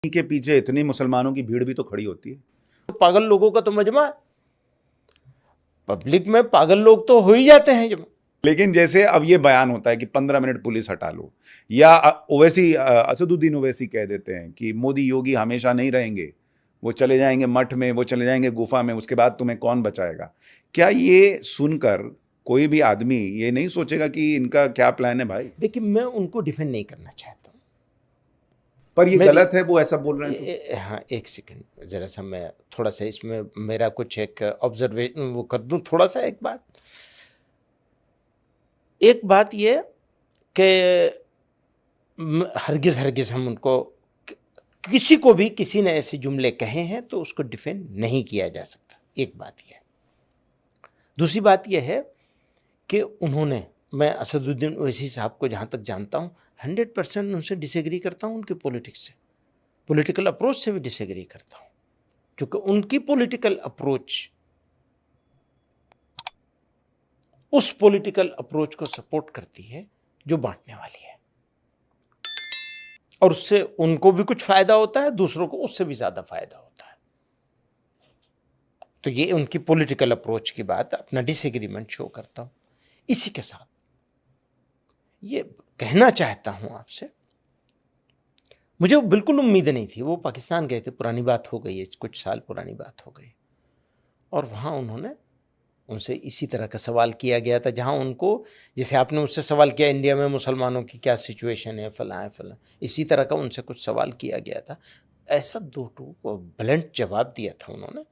کے پیچھے اتنی مسلمانوں کی بھیڑ بھی تو کھڑی ہوتی ہے. پاگل لوگوں کا تو مجمع ہے. پبلک میں پاگل لوگ تو ہو ہی جاتے ہیں جب. لیکن جیسے اب یہ بیان ہوتا ہے کہ 15 منٹ پولیس ہٹا لو, یا اویسی اسد الدین اویسی کہہ دیتے ہیں کہ مودی یوگی ہمیشہ نہیں رہیں گے, وہ چلے جائیں گے مٹھ میں, وہ چلے جائیں گے گفا میں, اس کے بعد تمہیں کون بچائے گا. کیا یہ سن کر کوئی بھی آدمی یہ نہیں سوچے گا کہ ان کا کیا پلان ہے بھائی؟ دیکھیں میں ان کو ڈیفینڈ نہیں کرنا چاہتا ہوں, پر یہ غلط ہے وہ ایسا بول رہے ہیں. ہاں ایک سیکنڈ ذرا سا میں تھوڑا سا اس میں میرا کچھ ایک آبزرویشن وہ کر دوں تھوڑا سا. ایک بات یہ کہ ہرگز ہم ان کو کسی کو بھی کسی نے ایسے جملے کہے ہیں تو اس کو ڈیفینڈ نہیں کیا جا سکتا. ایک بات یہ ہے. دوسری بات یہ ہے کہ انہوں نے, میں اسد الدین اویسی صاحب کو جہاں تک جانتا ہوں 100% ان سے ڈس ایگری کرتا ہوں, ان کے پولیٹکس سے, پولیٹیکل اپروچ سے بھی ڈس ایگری کرتا ہوں, کیونکہ ان کی پولیٹیکل اپروچ اس پولیٹیکل اپروچ کو سپورٹ کرتی ہے جو بانٹنے والی ہے, اور اس سے ان کو بھی کچھ فائدہ ہوتا ہے, دوسروں کو اس سے بھی زیادہ فائدہ ہوتا ہے. تو یہ ان کی پولیٹیکل اپروچ کی بات, اپنا ڈس ایگریمنٹ شو کرتا ہوں. اسی کے ساتھ یہ کہنا چاہتا ہوں آپ سے, مجھے بالکل امید نہیں تھی. وہ پاکستان گئے تھے, پرانی بات ہو گئی ہے, کچھ سال پرانی بات ہو گئی, اور وہاں انہوں نے ان سے اسی طرح کا سوال کیا گیا تھا جہاں ان کو, جیسے آپ نے مجھ سے سوال کیا انڈیا میں مسلمانوں کی کیا سچویشن ہے فلاں فلاں, اسی طرح کا ان سے کچھ سوال کیا گیا تھا. ایسا دو ٹوک بلنٹ جواب دیا تھا انہوں نے,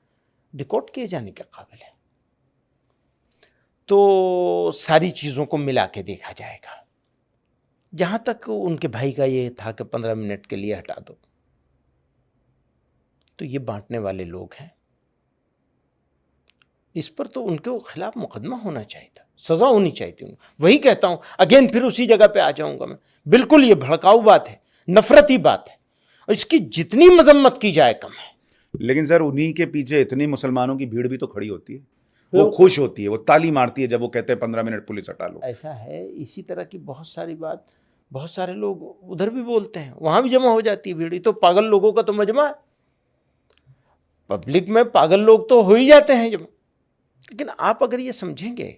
ڈیکوڈ کیے جانے کے قابل ہے. تو ساری چیزوں کو ملا کے دیکھا جائے گا. جہاں تک ان کے بھائی کا یہ تھا کہ 15 منٹ کے لیے ہٹا دو, تو یہ بانٹنے والے لوگ ہیں, اس پر تو ان کے خلاف مقدمہ ہونا چاہیے تھا, سزا ہونی چاہیے تھی. وہی کہتا ہوں اگین, پھر اسی جگہ پہ آ جاؤں گا میں. بالکل یہ بھڑکاؤ بات ہے, نفرتی بات ہے, اور اس کی جتنی مذمت کی جائے کم ہے. لیکن سر انہی کے پیچھے اتنی مسلمانوں کی بھیڑ بھی تو کھڑی ہوتی ہے, وہ خوش ہوتی ہے, وہ تالی مارتی ہے جب وہ کہتے ہیں 15 منٹ پولیس ہٹا لو. ایسا ہے, اسی طرح کی بہت ساری بات, بہت سارے لوگ ادھر بھی بولتے ہیں, وہاں بھی جمع ہو جاتی ہے بھیڑ. تو پاگل لوگوں کا تو مجمع ہے. پبلک میں پاگل لوگ تو ہو ہی جاتے ہیں جمع. لیکن آپ اگر یہ سمجھیں گے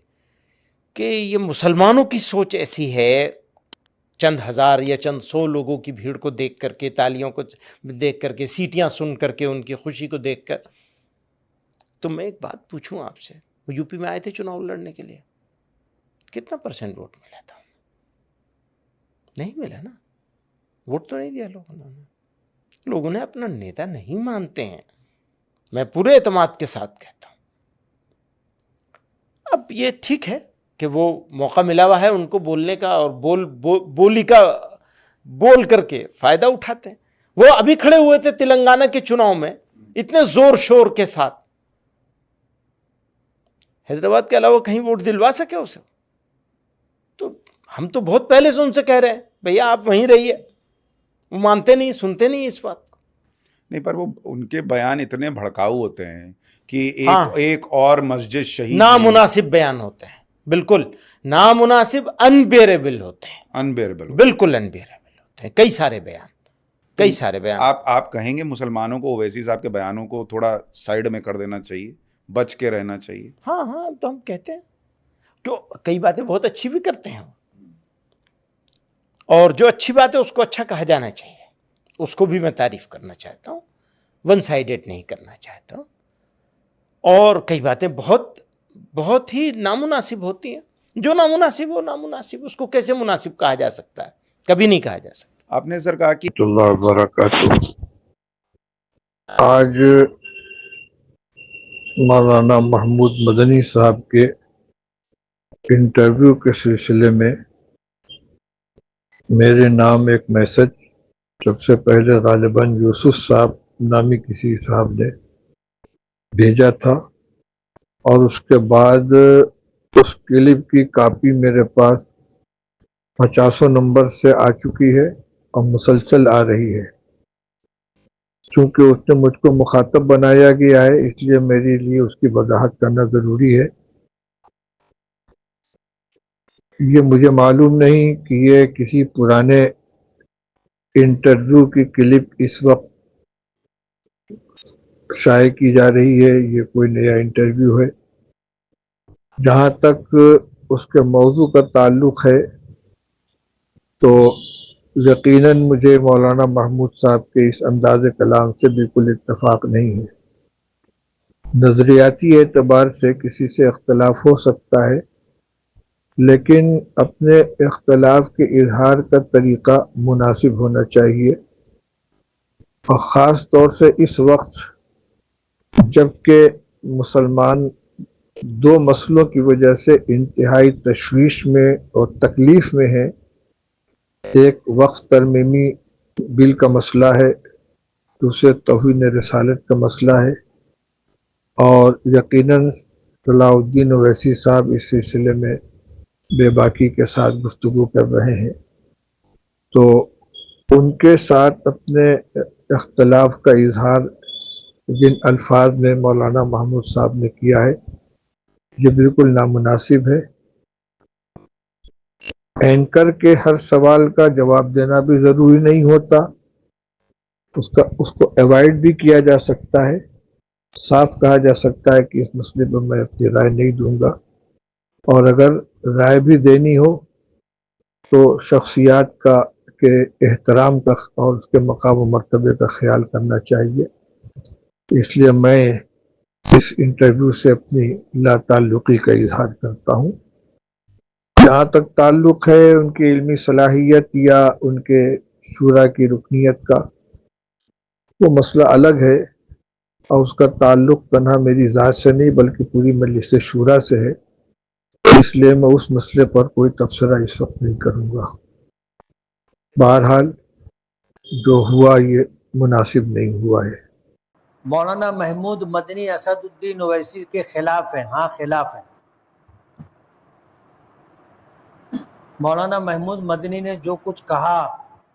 کہ یہ مسلمانوں کی سوچ ایسی ہے, چند ہزار یا چند سو لوگوں کی بھیڑ کو دیکھ کر کے, تالیوں کو دیکھ کر کے, سیٹیاں سن کر کے, ان کی خوشی کو دیکھ کر, تو میں ایک بات پوچھوں آپ سے, وہ یو پی میں آئے تھے چناؤ لڑنے کے لیے, کتنا % ووٹ ملا تھا؟ نہیں ملا نا, ووٹ تو نہیں دیا لوگوں نے. لوگوں نے اپنا نیتا نہیں مانتے ہیں, میں پورے اعتماد کے ساتھ کہتا ہوں. اب یہ ٹھیک ہے کہ وہ موقع ملا ہوا ہے ان کو بولنے کا, اور بولی کا بول کر کے فائدہ اٹھاتے ہیں. وہ ابھی کھڑے ہوئے تھے تلنگانہ کے چناؤ میں اتنے زور شور کے ساتھ, حیدرآباد کے علاوہ کہیں ووٹ دلوا سکے اسے؟ تو ہم تو بہت پہلے سے ان سے کہہ رہے ہیں بھیا آپ وہیں رہیے, وہ مانتے نہیں, سنتے نہیں اس بات کو. نہیں, پر وہ ان کے بیان اتنے بھڑکاؤ ہوتے ہیں کہ ایک اور مسجد شہید, نامناسب بیان ہوتے ہیں, بالکل نامناسب, انبیئریبل ہوتے ہیں, انبیئریبل, بالکل انبیئریبل ہوتے ہیں. کئی سارے بیان. آپ کہیں گے مسلمانوں کو اویسی صاحب کے بیانوں کو تھوڑا سائیڈ میں کر دینا چاہیے, بچ کے رہنا چاہیے؟ ہاں تو ہم کہتے ہیں, جو کئی باتیں بہت اچھی بھی کرتے ہیں, اور جو اچھی بات ہے اس کو اچھا کہا جانا چاہیے, اس کو بھی میں تعریف کرنا چاہتا ہوں, ون سائیڈڈ نہیں کرنا چاہتا ہوں. اور کئی باتیں بہت ہی نامناسب ہوتی ہیں. جو نامناسب ہو نامناسب, اس کو کیسے مناسب کہا جا سکتا ہے؟ کبھی نہیں کہا جا سکتا. آپ نے سر کہا کہ اللہ وبرکاتہ. آج مولانا محمود مدنی صاحب کے انٹرویو کے سلسلے میں میرے نام ایک میسج سب سے پہلے غالباً یوسف صاحب نامی کسی صاحب نے بھیجا تھا, اور اس کے بعد اس کلپ کی کاپی میرے پاس 50 نمبر سے آ چکی ہے اور مسلسل آ رہی ہے. چونکہ اس نے مجھ کو مخاطب بنایا گیا ہے, اس لیے میرے لیے اس کی وضاحت کرنا ضروری ہے. یہ مجھے معلوم نہیں کہ یہ کسی پرانے انٹرویو کی کلپ اس وقت شائع کی جا رہی ہے یہ کوئی نیا انٹرویو ہے. جہاں تک اس کے موضوع کا تعلق ہے تو یقیناً مجھے مولانا محمود صاحب کے اس انداز کلام سے بالکل اتفاق نہیں ہے. نظریاتی اعتبار سے کسی سے اختلاف ہو سکتا ہے، لیکن اپنے اختلاف کے اظہار کا طریقہ مناسب ہونا چاہیے، اور خاص طور سے اس وقت جب کہ مسلمان دو مسئلوں کی وجہ سے انتہائی تشویش میں اور تکلیف میں ہیں. ایک وقت ترمیمی بل کا مسئلہ ہے، دوسرے توہین رسالت کا مسئلہ ہے، اور یقیناً صلاح الدین اویسی صاحب اس سلسلے میں بے باکی کے ساتھ گفتگو کر رہے ہیں. تو ان کے ساتھ اپنے اختلاف کا اظہار جن الفاظ میں مولانا محمود صاحب نے کیا ہے یہ بالکل نامناسب ہے. اینکر کے ہر سوال کا جواب دینا بھی ضروری نہیں ہوتا، اس کو ایوائڈ بھی کیا جا سکتا ہے. صاف کہا جا سکتا ہے کہ اس مسئلے پر میں اپنی رائے نہیں دوں گا، اور اگر رائے بھی دینی ہو تو شخصیات کے احترام کا اور اس کے مقام و مرتبے کا خیال کرنا چاہیے. اس لیے میں اس انٹرویو سے اپنی لا تعلقی کا اظہار کرتا ہوں. جہاں تک تعلق ہے ان کی علمی صلاحیت یا ان کے شورا کی رکنیت کا، وہ مسئلہ الگ ہے، اور اس کا تعلق تنہا میری ذات سے نہیں بلکہ پوری مجلس شورا سے ہے. اس لیے میں اس مسئلے پر کوئی تبصرہ اس وقت نہیں کروں گا. بہرحال جو ہوا یہ مناسب نہیں ہوا ہے. مولانا محمود مدنی اسد الدین اویسی کے خلاف ہیں. ہاں خلاف ہیں. مولانا محمود مدنی نے جو کچھ کہا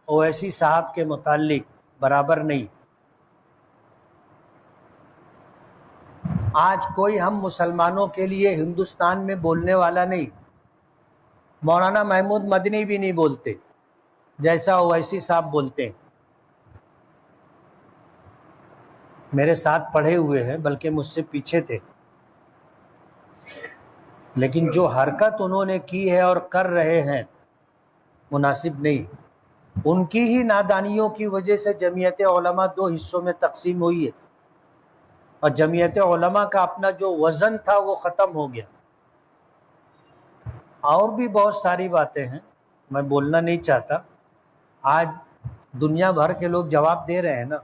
اویسی صاحب کے متعلق برابر نہیں. آج کوئی ہم مسلمانوں کے لیے ہندوستان میں بولنے والا نہیں. مولانا محمود مدنی بھی نہیں بولتے جیسا اویسی صاحب بولتے ہیں. میرے ساتھ پڑھے ہوئے ہیں، بلکہ مجھ سے پیچھے تھے، لیکن جو حرکت انہوں نے کی ہے اور کر رہے ہیں مناسب نہیں. ان کی ہی نادانیوں کی وجہ سے جمعیت علماء دو حصوں میں تقسیم ہوئی ہے، اور جمعیت علماء کا اپنا جو وزن تھا وہ ختم ہو گیا. اور بھی بہت ساری باتیں ہیں، میں بولنا نہیں چاہتا. آج دنیا بھر کے لوگ جواب دے رہے ہیں نا.